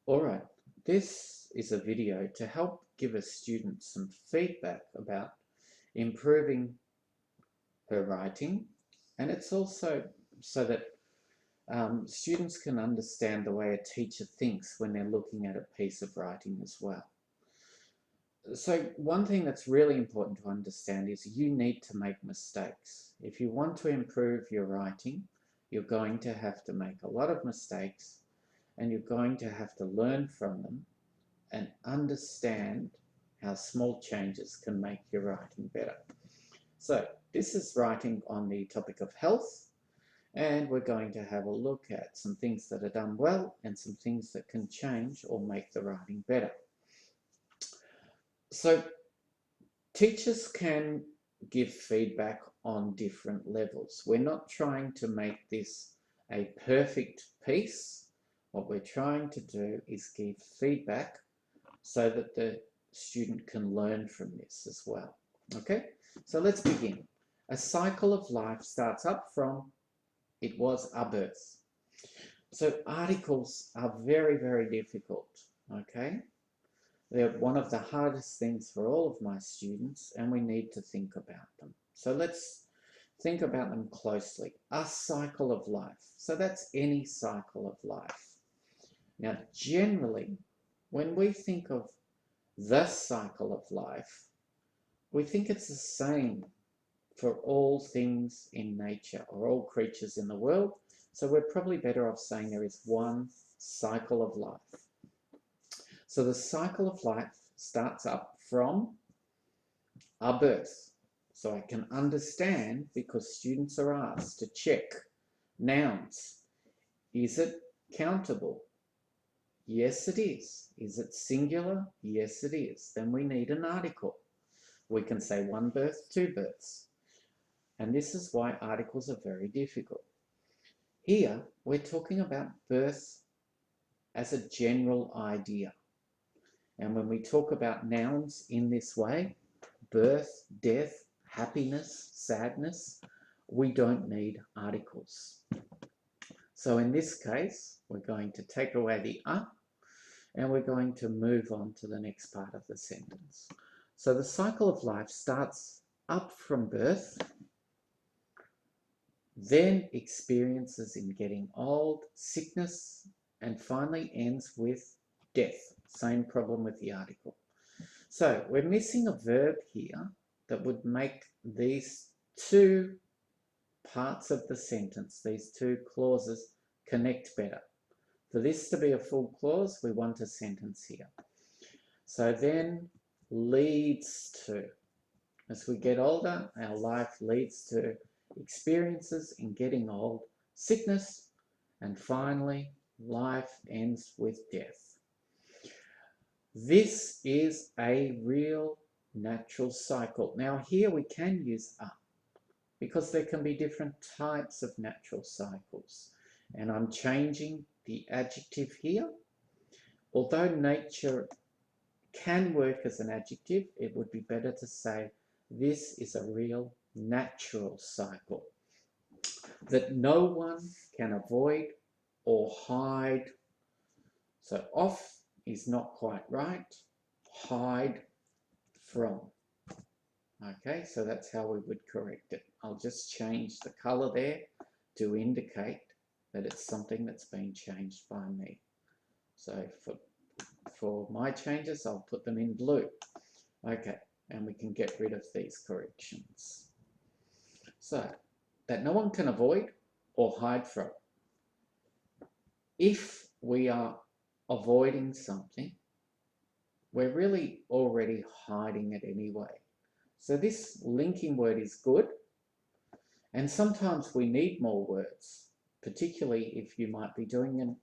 Alright, this is a video to help give a student some feedback about improving her writing, and it's also so that students can understand the way a teacher thinks when they're looking at a piece of writing as well. So one thing that's really important to understand is you need to make mistakes. If you want to improve your writing, you're going to have to make a lot of mistakes and you're going to have to learn from them and understand how small changes can make your writing better. So this is writing on the topic of health, and we're going to have a look at some things that are done well and some things that can change or make the writing better. So teachers can give feedback on different levels. We're not trying to make this a perfect piece. What we're trying to do is give feedback so that the student can learn from this as well. Okay, so let's begin. A cycle of life starts up from it was a birth. So articles are very, very difficult. Okay, they're one of the hardest things for all of my students, and we need to think about them. So let's think about them closely. A cycle of life. So that's any cycle of life. Now, generally, when we think of the cycle of life, we think it's the same for all things in nature or all creatures in the world. So we're probably better off saying there is one cycle of life. So the cycle of life starts up from a birth. So I can understand because students are asked to check nouns. Is it countable? Yes, it is. Is it singular? Yes, it is. Then we need an article. We can say one birth, two births. And this is why articles are very difficult. Here, we're talking about birth as a general idea. And when we talk about nouns in this way, birth, death, happiness, sadness, we don't need articles. So in this case, we're going to take away the and we're going to move on to the next part of the sentence. So the cycle of life starts up from birth, then experiences in getting old, sickness, and finally ends with death. Same problem with the article. So we're missing a verb here that would make these two parts of the sentence, these two clauses, connect better. For this to be a full clause, we want a sentence here. So then leads to. As we get older, our life leads to experiences in getting old, sickness, and finally, life ends with death. This is a real natural cycle. Now here we can use up because there can be different types of natural cycles. And I'm changing the adjective here. Although nature can work as an adjective, it would be better to say this is a real natural cycle that no one can avoid or hide. So off is not quite right. Hide from. Okay, so that's how we would correct it. I'll just change the color there to indicate that it's something that's been changed by me. So for my changes, I'll put them in blue. Okay, and we can get rid of these corrections. So, that no one can avoid or hide from. If we are avoiding something, we're really already hiding it anyway. So this linking word is good, and sometimes we need more words, particularly if you might be doing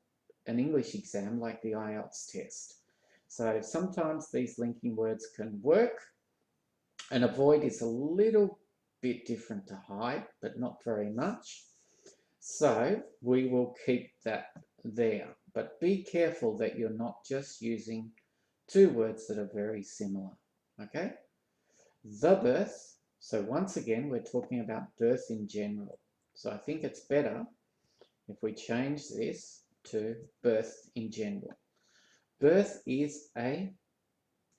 an English exam like the IELTS test. So sometimes these linking words can work, and avoid is a little bit different to hide, but not very much. So we will keep that there, but be careful that you're not just using two words that are very similar, okay? The birth, so once again, we're talking about birth in general. So I think it's better if we change this to birth in general. birth is a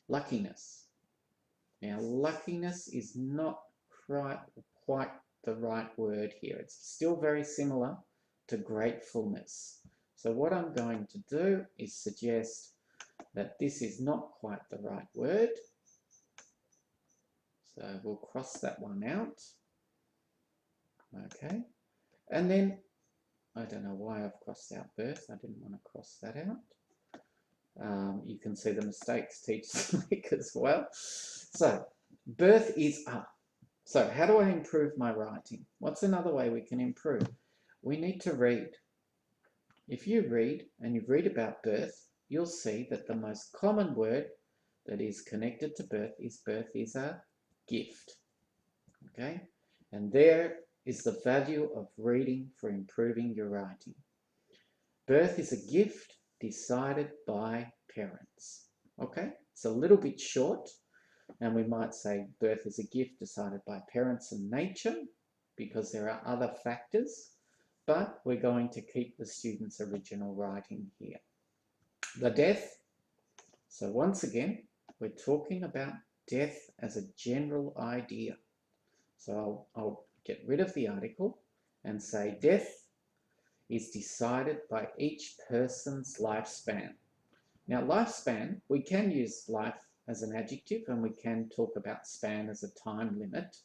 luckiness. Now, luckiness is not quite the right word here. It's still very similar to gratefulness. So what I'm going to do is suggest that this is not quite the right word. So we'll cross that one out. Okay. And then, I don't know why I've crossed out birth. I didn't want to cross that out. You can see the mistakes teachers make as well. So, birth is up. So, how do I improve my writing? What's another way we can improve? We need to read. If you read, and you read about birth, you'll see that the most common word that is connected to birth is a gift. Okay? And there is the value of reading for improving your writing. Birth is a gift decided by parents. Okay? It's a little bit short, and we might say birth is a gift decided by parents and nature, because there are other factors, but we're going to keep the student's original writing here. The death. So once again, we're talking about death as a general idea. So I'll get rid of the article and say death is decided by each person's lifespan. Now, lifespan, we can use life as an adjective, and we can talk about span as a time limit.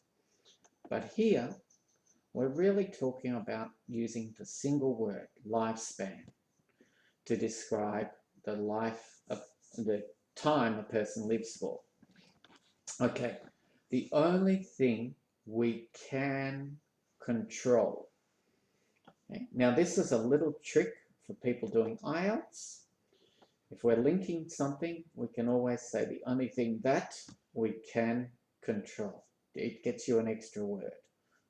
But here, we're really talking about using the single word, lifespan, to describe the life of the time a person lives for. Okay, the only thing we can control. Okay. Now, this is a little trick for people doing IELTS. If we're linking something, we can always say the only thing that we can control. It gets you an extra word.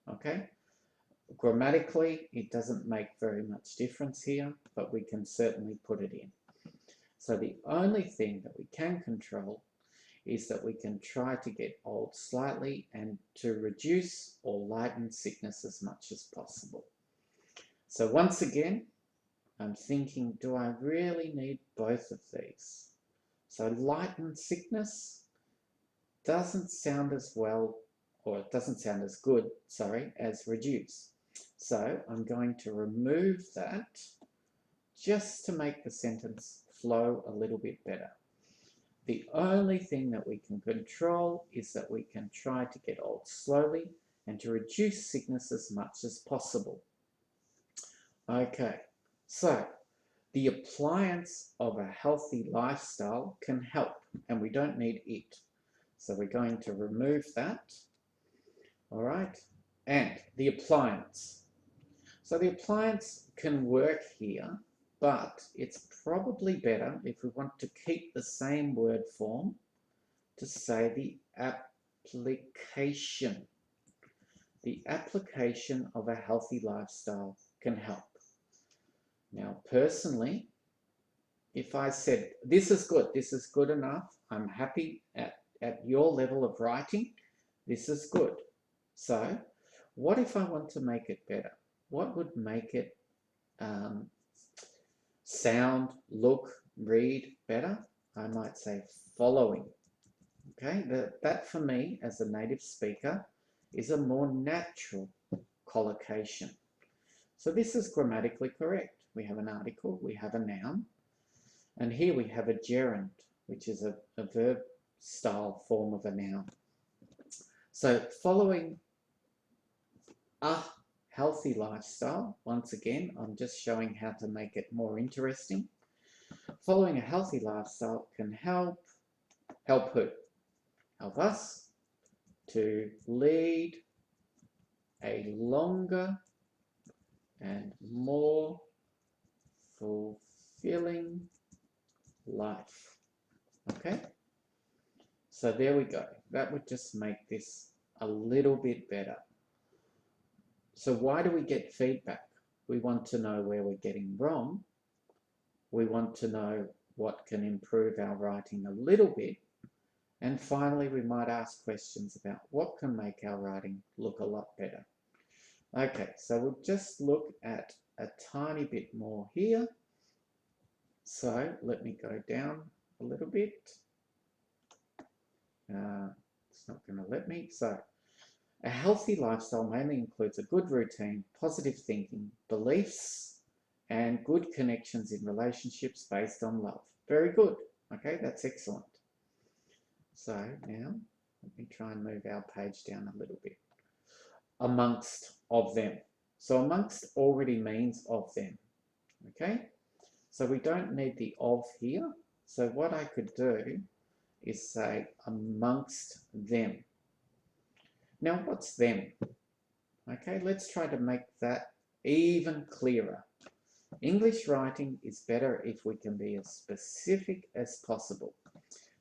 Okay? Grammatically, it doesn't make very much difference here, but we can certainly put it in. So the only thing that we can control is that we can try to get old slightly and to reduce or lighten sickness as much as possible. So once again, I'm thinking, do I really need both of these? So lighten sickness doesn't sound as well, or it doesn't sound as good, sorry, as reduce. So I'm going to remove that just to make the sentence flow a little bit better. The only thing that we can control is that we can try to get old slowly and to reduce sickness as much as possible. Okay, so the appliance of a healthy lifestyle can help, and we don't need it. So we're going to remove that. All right, and the appliance. So the appliance can work here, but it's probably better if we want to keep the same word form to say the application. The application of a healthy lifestyle can help. Now, personally, if I said, this is good enough, I'm happy at your level of writing, this is good. So, what if I want to make it better? What would make it sound, look, read better? I might say following. Okay, that for me, as a native speaker, is a more natural collocation. So this is grammatically correct. We have an article, we have a noun, and here we have a gerund, which is a verb style form of a noun. So following a healthy lifestyle, once again, I'm just showing how to make it more interesting. Following a healthy lifestyle can help who? Help us to lead a longer and more fulfilling life. Okay? So there we go. That would just make this a little bit better. So why do we get feedback? We want to know where we're getting wrong. We want to know what can improve our writing a little bit. And finally, we might ask questions about what can make our writing look a lot better. Okay, so we'll just look at a tiny bit more here. So let me go down a little bit. It's not going to let me. So a healthy lifestyle mainly includes a good routine, positive thinking, beliefs, and good connections in relationships based on love. Very good. Okay, that's excellent. So now let me try and move our page down a little bit. Amongst of them. So amongst already means of them. Okay, so we don't need the of here. So what I could do is say amongst them. Now what's them? Okay, let's try to make that even clearer. English writing is better if we can be as specific as possible.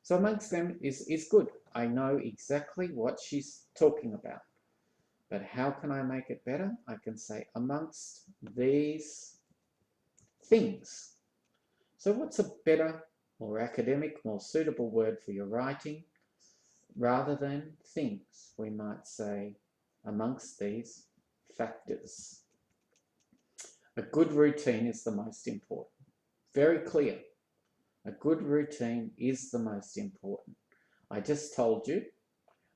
So amongst them is good. I know exactly what she's talking about. But how can I make it better? I can say amongst these things. So what's a better, more academic, more suitable word for your writing? Rather than things, we might say amongst these factors. A good routine is the most important. Very clear. A good routine is the most important. I just told you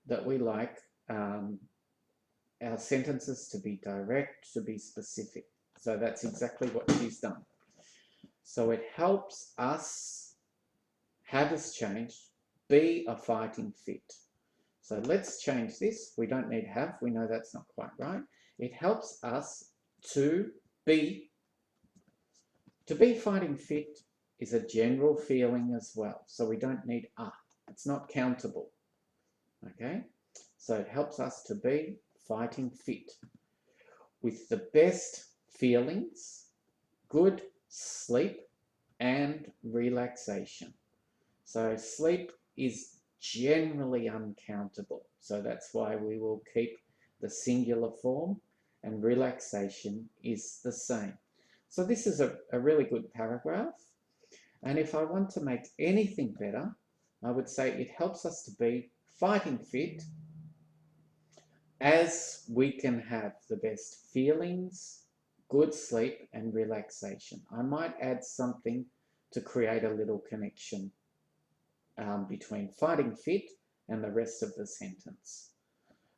that we like our sentences to be direct, to be specific. So that's exactly what she's done. So it helps us, have us change, be a fighting fit. So let's change this. We don't need have. We know that's not quite right. It helps us to be fighting fit is a general feeling as well. So we don't need a. It's not countable. Okay? So it helps us to be fighting fit with the best feelings, good sleep, and relaxation. So sleep is generally uncountable. So that's why we will keep the singular form, and relaxation is the same. So this is a really good paragraph. And if I want to make anything better, I would say it helps us to be fighting fit as we can have the best feelings, good sleep, and relaxation. I might add something to create a little connection between fighting fit and the rest of the sentence.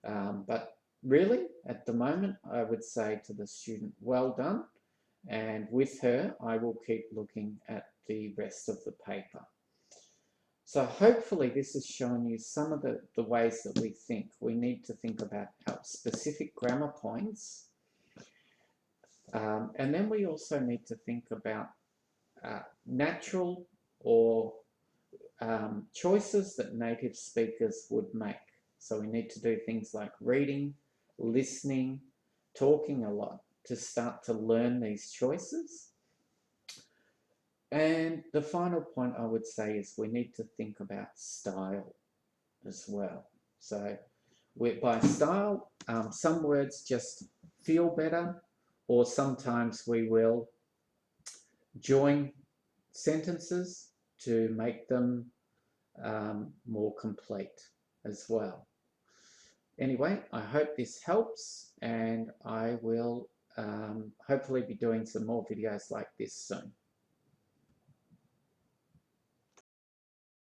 But really, at the moment, I would say to the student, well done. And with her, I will keep looking at the rest of the paper. So hopefully this has shown you some of the ways that we think. We need to think about our specific grammar points. And then we also need to think about natural or choices that native speakers would make. So we need to do things like reading, listening, talking a lot to start to learn these choices. And the final point I would say is we need to think about style as well. So by style, some words just feel better, or sometimes we will join sentences to make them more complete as well. Anyway, I hope this helps, and I will hopefully be doing some more videos like this soon.